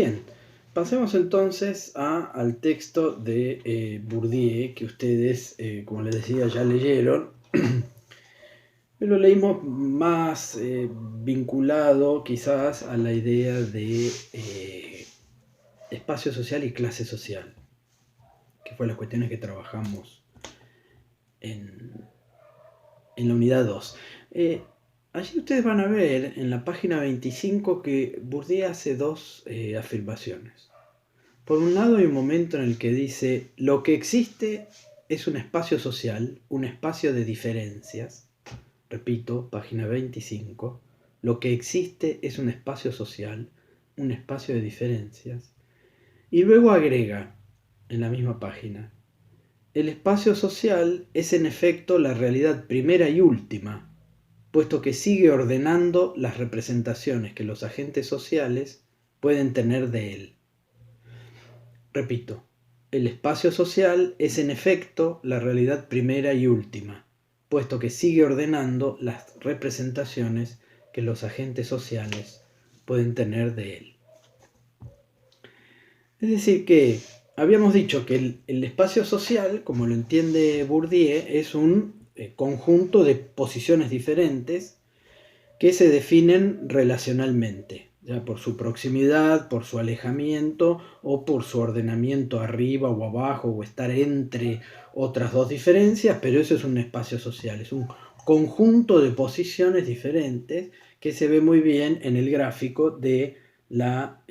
Bien, pasemos entonces al texto de Bourdieu, que ustedes, como les decía, ya leyeron. Lo leímos más vinculado quizás a la idea de espacio social y clase social, que fue las cuestiones que trabajamos en la unidad 2. Allí ustedes van a ver en la página 25 que Bourdieu hace dos afirmaciones. Por un lado hay un momento en el que dice: lo que existe es un espacio social, un espacio de diferencias. Repito, página 25. Lo que existe es un espacio social, un espacio de diferencias. Y luego agrega, en la misma página: el espacio social es en efecto la realidad primera y última, puesto que sigue ordenando las representaciones que los agentes sociales pueden tener de él. Repito, el espacio social es en efecto la realidad primera y última, puesto que sigue ordenando las representaciones que los agentes sociales pueden tener de él. Es decir, que habíamos dicho que el espacio social, como lo entiende Bourdieu, es un conjunto de posiciones diferentes que se definen relacionalmente, ya por su proximidad, por su alejamiento o por su ordenamiento arriba o abajo o estar entre otras dos diferencias, pero eso es un espacio social, es un conjunto de posiciones diferentes que se ve muy bien en el gráfico de la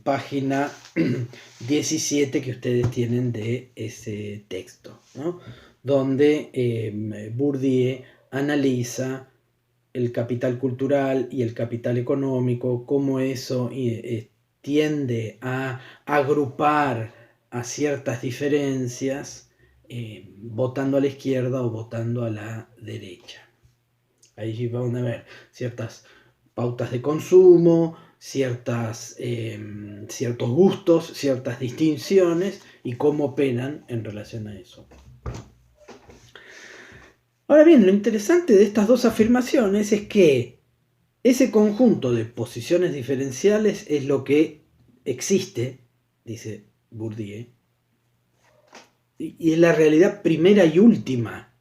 página 17 que ustedes tienen de ese texto, ¿no? Donde Bourdieu analiza el capital cultural y el capital económico, cómo eso tiende a agrupar a ciertas diferencias, votando a la izquierda o votando a la derecha. Ahí van a ver ciertas pautas de consumo, ciertos gustos, ciertas distinciones y cómo operan en relación a eso. Ahora bien, lo interesante de estas dos afirmaciones es que ese conjunto de posiciones diferenciales es lo que existe, dice Bourdieu, y es la realidad primera y última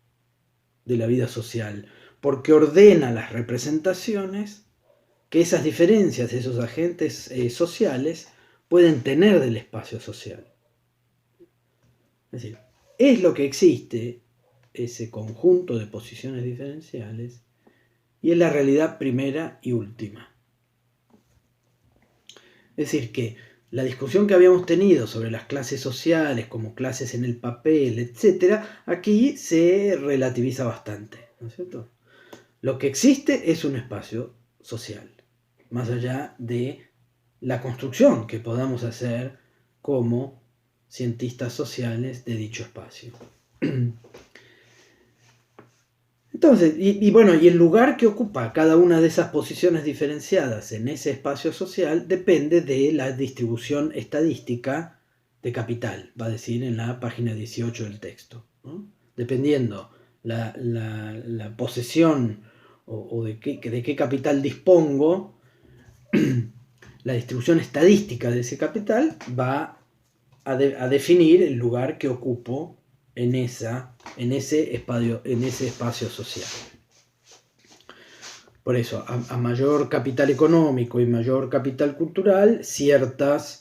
de la vida social, porque ordena las representaciones que esas diferencias, esos agentes sociales, pueden tener del espacio social. Es decir, es lo que existe, ese conjunto de posiciones diferenciales, y es la realidad primera y última. Es decir, que la discusión que habíamos tenido sobre las clases sociales como clases en el papel, etc., aquí se relativiza bastante, ¿no es cierto? Lo que existe es un espacio social, más allá de la construcción que podamos hacer como cientistas sociales de dicho espacio. Entonces, y el lugar que ocupa cada una de esas posiciones diferenciadas en ese espacio social depende de la distribución estadística de capital, va a decir en la página 18 del texto, ¿no? Dependiendo la posesión o de qué capital dispongo, la distribución estadística de ese capital va a definir el lugar que ocupo en ese espacio social. Por eso, a mayor capital económico y mayor capital cultural, cierto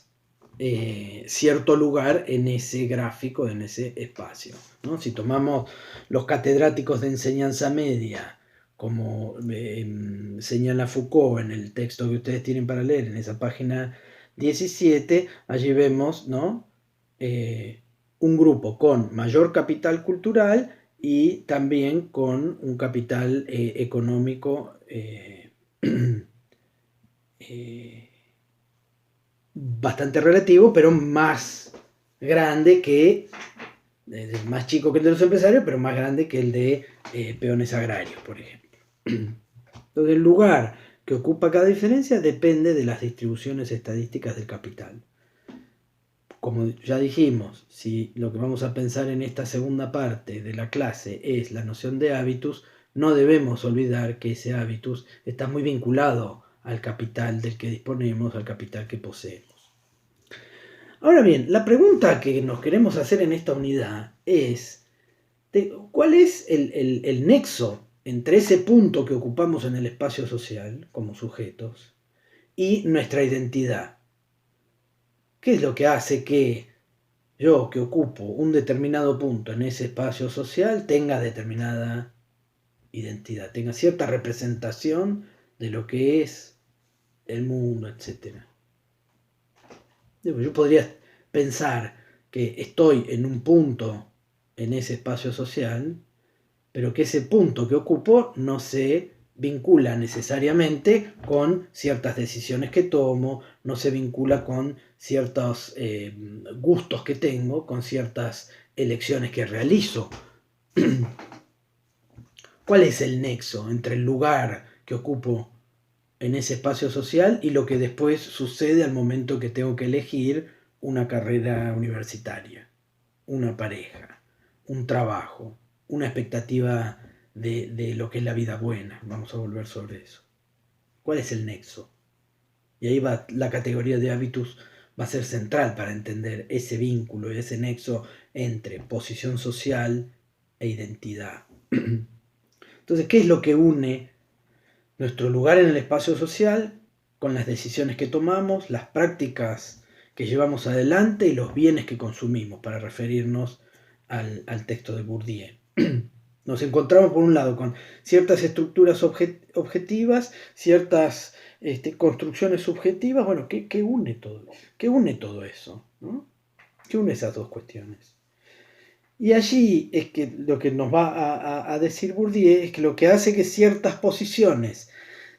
lugar en ese gráfico, en ese espacio, ¿no? Si tomamos los catedráticos de enseñanza media, como señala Foucault en el texto que ustedes tienen para leer, en esa página 17, allí vemos, ¿no? Un grupo con mayor capital cultural y también con un capital económico bastante relativo, pero más grande que, más chico que el de los empresarios, pero más grande que el de peones agrarios, por ejemplo. Entonces, el lugar que ocupa cada diferencia depende de las distribuciones estadísticas del capital. Como ya dijimos, si lo que vamos a pensar en esta segunda parte de la clase es la noción de hábitus, no debemos olvidar que ese hábitus está muy vinculado al capital del que disponemos, al capital que poseemos. Ahora bien, la pregunta que nos queremos hacer en esta unidad es, ¿cuál es el nexo entre ese punto que ocupamos en el espacio social como sujetos y nuestra identidad? ¿Qué es lo que hace que yo, que ocupo un determinado punto en ese espacio social, tenga determinada identidad, tenga cierta representación de lo que es el mundo, etcétera? Yo podría pensar que estoy en un punto en ese espacio social, pero que ese punto que ocupo no se vincula necesariamente con ciertas decisiones que tomo, no se vincula con ciertos gustos que tengo, con ciertas elecciones que realizo. ¿Cuál es el nexo entre el lugar que ocupo en ese espacio social y lo que después sucede al momento que tengo que elegir una carrera universitaria, una pareja, un trabajo, una expectativa de lo que es la vida buena? Vamos a volver sobre eso. ¿Cuál es el nexo? Y ahí va la categoría de hábitus, va a ser central para entender ese vínculo y ese nexo entre posición social e identidad. Entonces, ¿qué es lo que une nuestro lugar en el espacio social con las decisiones que tomamos, las prácticas que llevamos adelante y los bienes que consumimos, para referirnos al texto de Bourdieu? Nos encontramos por un lado con ciertas estructuras objetivas, ciertas construcciones subjetivas. Bueno, ¿qué une todo? ¿Qué une todo eso? ¿No? ¿Qué une esas dos cuestiones? Y allí es que lo que nos va a decir Bourdieu es que lo que hace que ciertas posiciones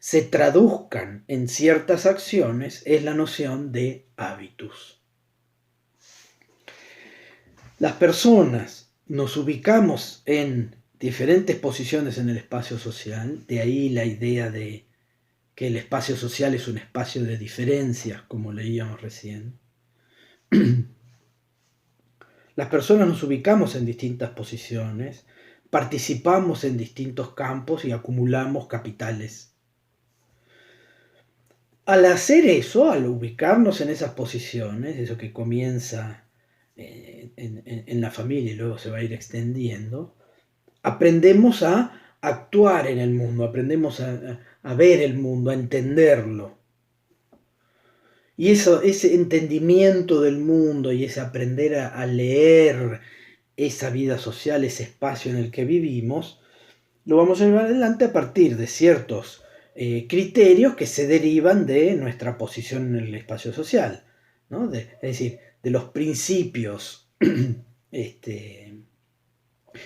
se traduzcan en ciertas acciones es la noción de hábitus. Las personas nos ubicamos en diferentes posiciones en el espacio social, de ahí la idea de que el espacio social es un espacio de diferencias, como leíamos recién. Las personas nos ubicamos en distintas posiciones, participamos en distintos campos y acumulamos capitales. Al hacer eso, al ubicarnos en esas posiciones, eso que comienza en la familia y luego se va a ir extendiendo, aprendemos a actuar en el mundo, aprendemos a ver el mundo, a entenderlo. Y ese entendimiento del mundo y ese aprender a leer esa vida social, ese espacio en el que vivimos, lo vamos a llevar adelante a partir de ciertos criterios que se derivan de nuestra posición en el espacio social, ¿no? Es decir, de los principios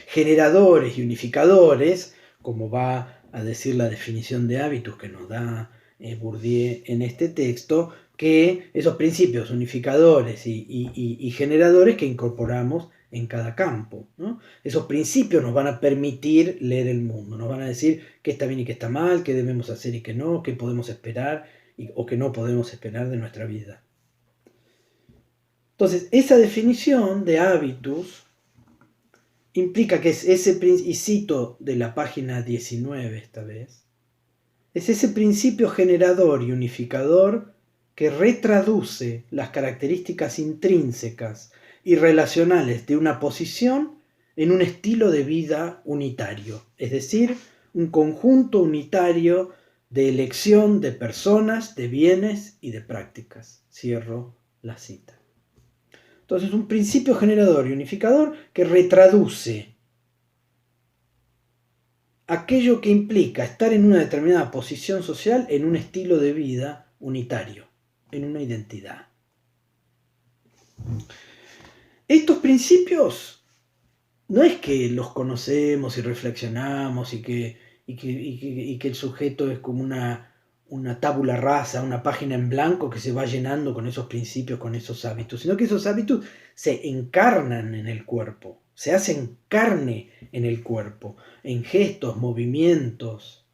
generadores y unificadores, como va a decir la definición de hábitos que nos da Bourdieu en este texto, que esos principios unificadores y generadores que incorporamos en cada campo, ¿no? Esos principios nos van a permitir leer el mundo, nos van a decir qué está bien y qué está mal, qué debemos hacer y qué no, qué podemos esperar o qué no podemos esperar de nuestra vida. Entonces, esa definición de hábitos implica que es ese, y cito de la página 19 esta vez, es ese principio generador y unificador que retraduce las características intrínsecas y relacionales de una posición en un estilo de vida unitario, es decir, un conjunto unitario de elección de personas, de bienes y de prácticas. Cierro la cita. Entonces, un principio generador y unificador que retraduce aquello que implica estar en una determinada posición social en un estilo de vida unitario, en una identidad. Estos principios no es que los conocemos y reflexionamos y que el sujeto es como una tabula rasa, una página en blanco que se va llenando con esos principios, con esos hábitos, sino que esos hábitos se encarnan en el cuerpo, se hacen carne en el cuerpo, en gestos, movimientos,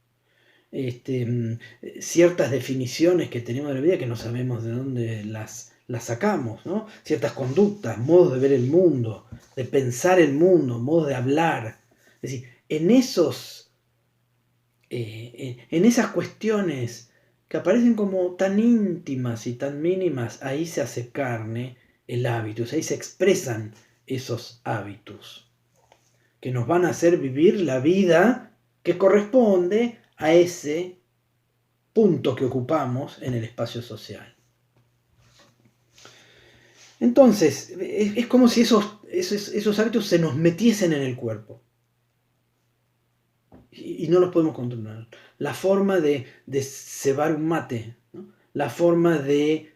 ciertas definiciones que tenemos de la vida que no sabemos de dónde las sacamos, ¿no? Ciertas conductas, modos de ver el mundo, de pensar el mundo, modos de hablar. Es decir, en esas cuestiones que aparecen como tan íntimas y tan mínimas, ahí se hace carne el hábitus, ahí se expresan esos hábitos que nos van a hacer vivir la vida que corresponde a ese punto que ocupamos en el espacio social. Entonces, es como si esos hábitos se nos metiesen en el cuerpo y no los podemos controlar. La forma de cebar un mate, ¿no? La forma de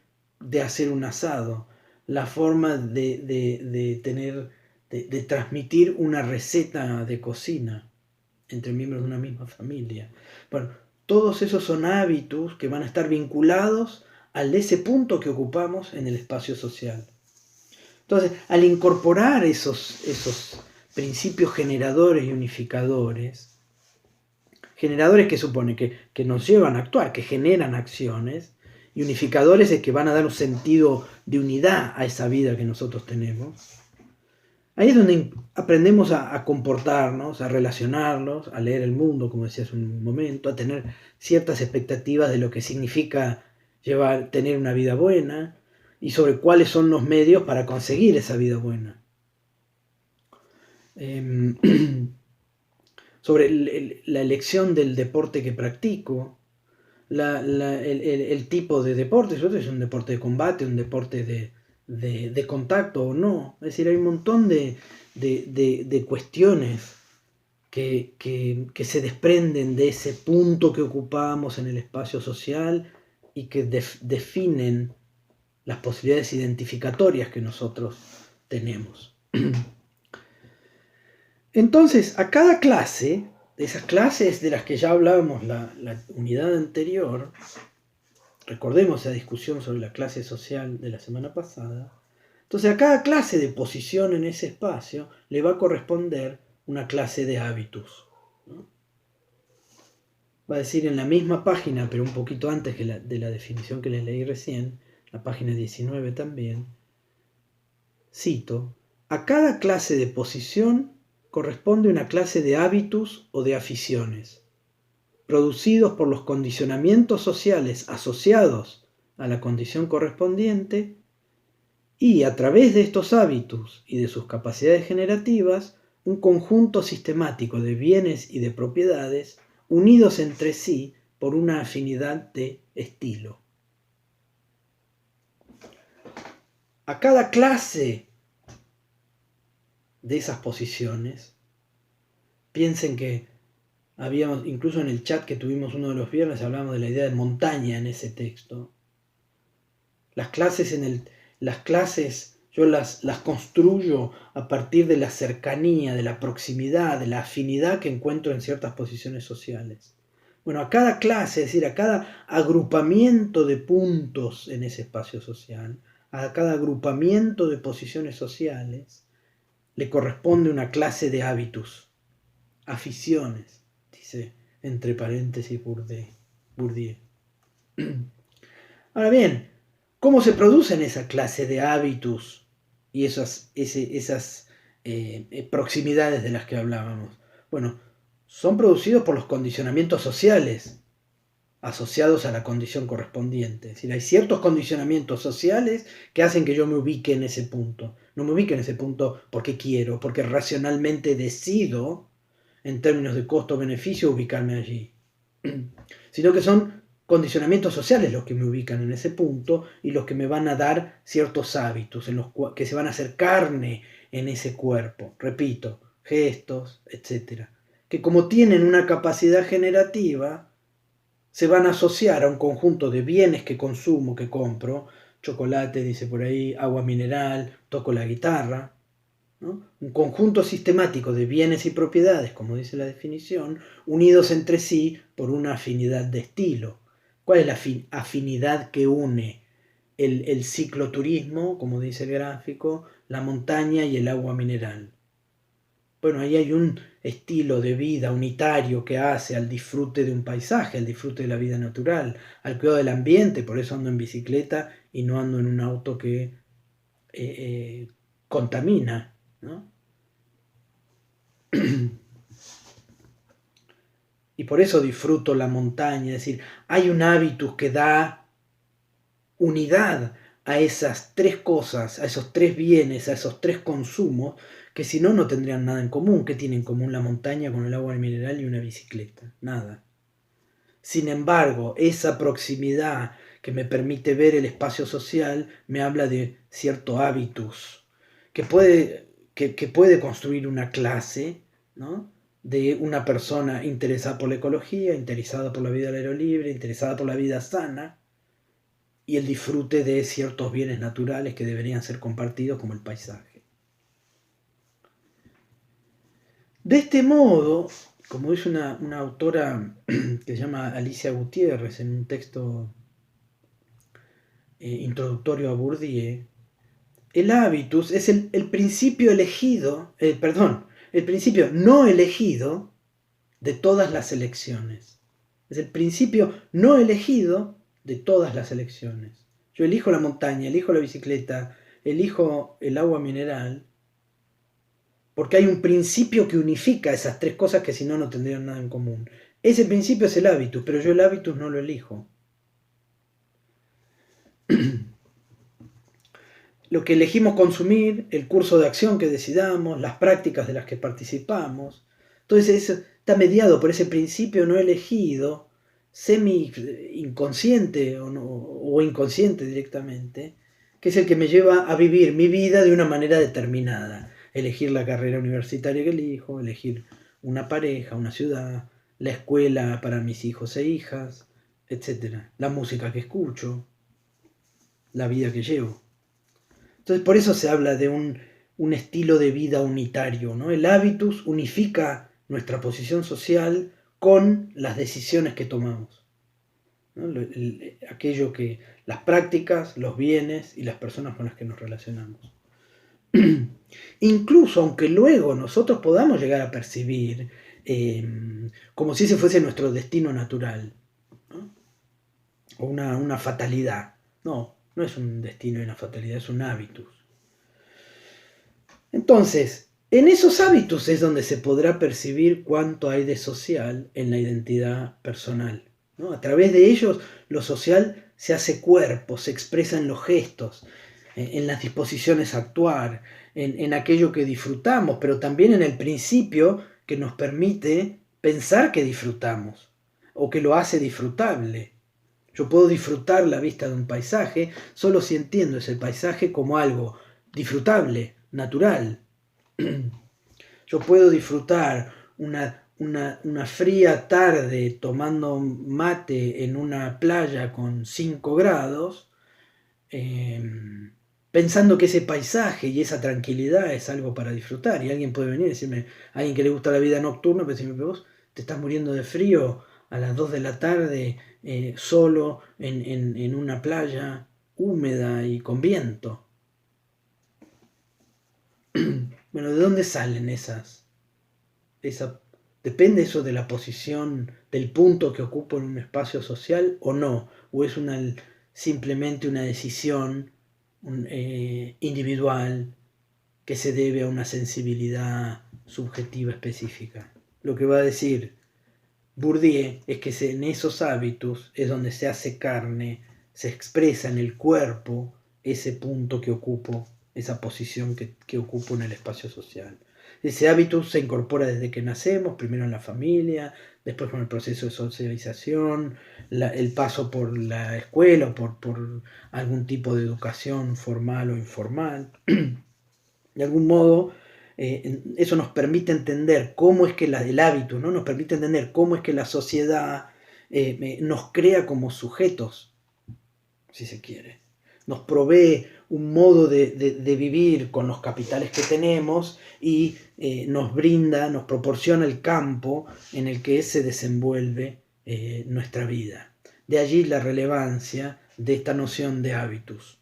hacer un asado, la forma de transmitir una receta de cocina entre miembros de una misma familia. Bueno, todos esos son hábitos que van a estar vinculados al ese punto que ocupamos en el espacio social. Entonces, al incorporar esos principios generadores y unificadores, generadores que supone que nos llevan a actuar, que generan acciones, y unificadores es que van a dar un sentido de unidad a esa vida que nosotros tenemos. Ahí es donde aprendemos a comportarnos, a relacionarnos, a leer el mundo, como decía hace un momento, a tener ciertas expectativas de lo que significa tener una vida buena y sobre cuáles son los medios para conseguir esa vida buena. Sobre la elección del deporte que practico, el tipo de deporte, si es un deporte de combate, un deporte de contacto o no. Es decir, hay un montón de cuestiones que se desprenden de ese punto que ocupamos en el espacio social y que definen las posibilidades identificatorias que nosotros tenemos. Entonces, a cada clase, de esas clases de las que ya hablábamos la unidad anterior, recordemos la discusión sobre la clase social de la semana pasada, entonces a cada clase de posición en ese espacio le va a corresponder una clase de hábitus, ¿no? Va a decir en la misma página, pero un poquito antes de la definición que les leí recién, la página 19 también, cito, a cada clase de posición corresponde una clase de hábitus o de aficiones, producidos por los condicionamientos sociales asociados a la condición correspondiente, y a través de estos hábitos y de sus capacidades generativas, un conjunto sistemático de bienes y de propiedades unidos entre sí por una afinidad de estilo. A cada clase de esas posiciones, piensen que habíamos, incluso en el chat que tuvimos uno de los viernes, hablamos de la idea de montaña en ese texto. Las clases yo las construyo a partir de la cercanía, de la proximidad, de la afinidad que encuentro en ciertas posiciones sociales. Bueno, a cada clase, es decir, a cada agrupamiento de puntos en ese espacio social, a cada agrupamiento de posiciones sociales, le corresponde una clase de hábitus, aficiones, dice entre paréntesis Bourdieu. Ahora bien, ¿cómo se producen esa clase de hábitus y esas proximidades de las que hablábamos? Bueno, son producidos por los condicionamientos sociales asociados a la condición correspondiente. Es decir, hay ciertos condicionamientos sociales que hacen que yo me ubique en ese punto. No me ubique en ese punto porque quiero, porque racionalmente decido, en términos de costo-beneficio, ubicarme allí. Sino que son condicionamientos sociales los que me ubican en ese punto y los que me van a dar ciertos hábitos, que se van a hacer carne en ese cuerpo. Repito, gestos, etc. Que como tienen una capacidad generativa, se van a asociar a un conjunto de bienes que consumo, que compro, chocolate, dice por ahí, agua mineral, toco la guitarra, ¿no? Un conjunto sistemático de bienes y propiedades, como dice la definición, unidos entre sí por una afinidad de estilo. ¿Cuál es la afinidad que une el cicloturismo, como dice el gráfico, la montaña y el agua mineral? Bueno, ahí hay un estilo de vida unitario que hace al disfrute de un paisaje, al disfrute de la vida natural, al cuidado del ambiente. Por eso ando en bicicleta y no ando en un auto que contamina, ¿no? Y por eso disfruto la montaña. Es decir, hay un hábitus que da unidad a esas tres cosas, a esos tres bienes, a esos tres consumos, que si no, no tendrían nada en común. ¿Qué tiene en común la montaña con el agua mineral y una bicicleta? Nada. Sin embargo, esa proximidad que me permite ver el espacio social me habla de cierto hábitus que puede construir una clase, ¿no? De una persona interesada por la ecología, interesada por la vida al aire libre, interesada por la vida sana y el disfrute de ciertos bienes naturales que deberían ser compartidos como el paisaje. De este modo, como dice una autora que se llama Alicia Gutiérrez en un texto introductorio a Bourdieu, el hábitus es el principio elegido, el principio no elegido de todas las elecciones. Es el principio no elegido de todas las elecciones. Yo elijo la montaña, elijo la bicicleta, elijo el agua mineral, porque hay un principio que unifica esas tres cosas que si no, no tendrían nada en común. Ese principio es el hábitus, pero yo el hábitus no lo elijo. Lo que elegimos consumir, el curso de acción que decidamos, las prácticas de las que participamos, entonces eso está mediado por ese principio no elegido, semi-inconsciente o inconsciente directamente, que es el que me lleva a vivir mi vida de una manera determinada. Elegir la carrera universitaria que elijo, elegir una pareja, una ciudad, la escuela para mis hijos e hijas, etc. La música que escucho, la vida que llevo. Entonces por eso se habla de un estilo de vida unitario, ¿no? El hábitus unifica nuestra posición social con las decisiones que tomamos, ¿no? Aquello que, las prácticas, los bienes y las personas con las que nos relacionamos. Incluso aunque luego nosotros podamos llegar a percibir como si ese fuese nuestro destino natural, ¿no? O una fatalidad. No es un destino y una fatalidad, es un hábitus. Entonces, en esos hábitos es donde se podrá percibir cuánto hay de social en la identidad personal, ¿no? A través de ellos, lo social se hace cuerpo, se expresa en los gestos, en las disposiciones a actuar, en aquello que disfrutamos, pero también en el principio que nos permite pensar que disfrutamos o que lo hace disfrutable. Yo puedo disfrutar la vista de un paisaje solo si entiendo ese paisaje como algo disfrutable, natural. Yo puedo disfrutar una fría tarde tomando mate en una playa con 5 grados, pensando que ese paisaje y esa tranquilidad es algo para disfrutar. Y alguien puede venir y decirme, alguien que le gusta la vida nocturna, puede decirme, pero vos te estás muriendo de frío a las 2 de la tarde, solo en una playa húmeda y con viento. Bueno, ¿de dónde salen depende eso de la posición, del punto que ocupo en un espacio social o no? ¿O es simplemente una decisión individual que se debe a una sensibilidad subjetiva específica? Lo que va a decir Bourdieu es que en esos hábitos es donde se hace carne, se expresa en el cuerpo ese punto que ocupo, esa posición que ocupo en el espacio social. Ese hábito se incorpora desde que nacemos, primero en la familia, después con el proceso de socialización, el paso por la escuela o por algún tipo de educación formal o informal. De algún modo, eso nos permite entender cómo es que el hábito, ¿no? Nos permite entender cómo es que la sociedad nos crea como sujetos, si se quiere. Nos provee un modo de vivir con los capitales que tenemos y nos proporciona el campo en el que se desenvuelve nuestra vida. De allí la relevancia de esta noción de hábitus.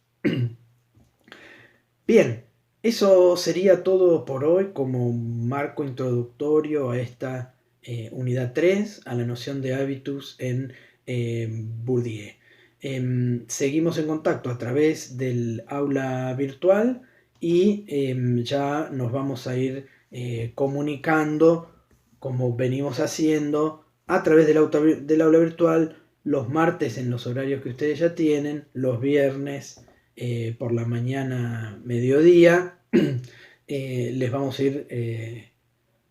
Bien, eso sería todo por hoy como marco introductorio a esta unidad 3, a la noción de hábitus en Bourdieu. Seguimos en contacto a través del aula virtual y ya nos vamos a ir comunicando como venimos haciendo a través del aula virtual los martes en los horarios que ustedes ya tienen, los viernes por la mañana, mediodía, les vamos a ir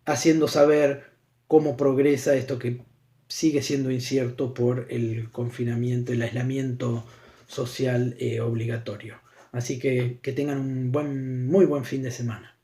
haciendo saber cómo progresa esto que sigue siendo incierto por el confinamiento, el aislamiento social obligatorio. Así que tengan un muy buen fin de semana.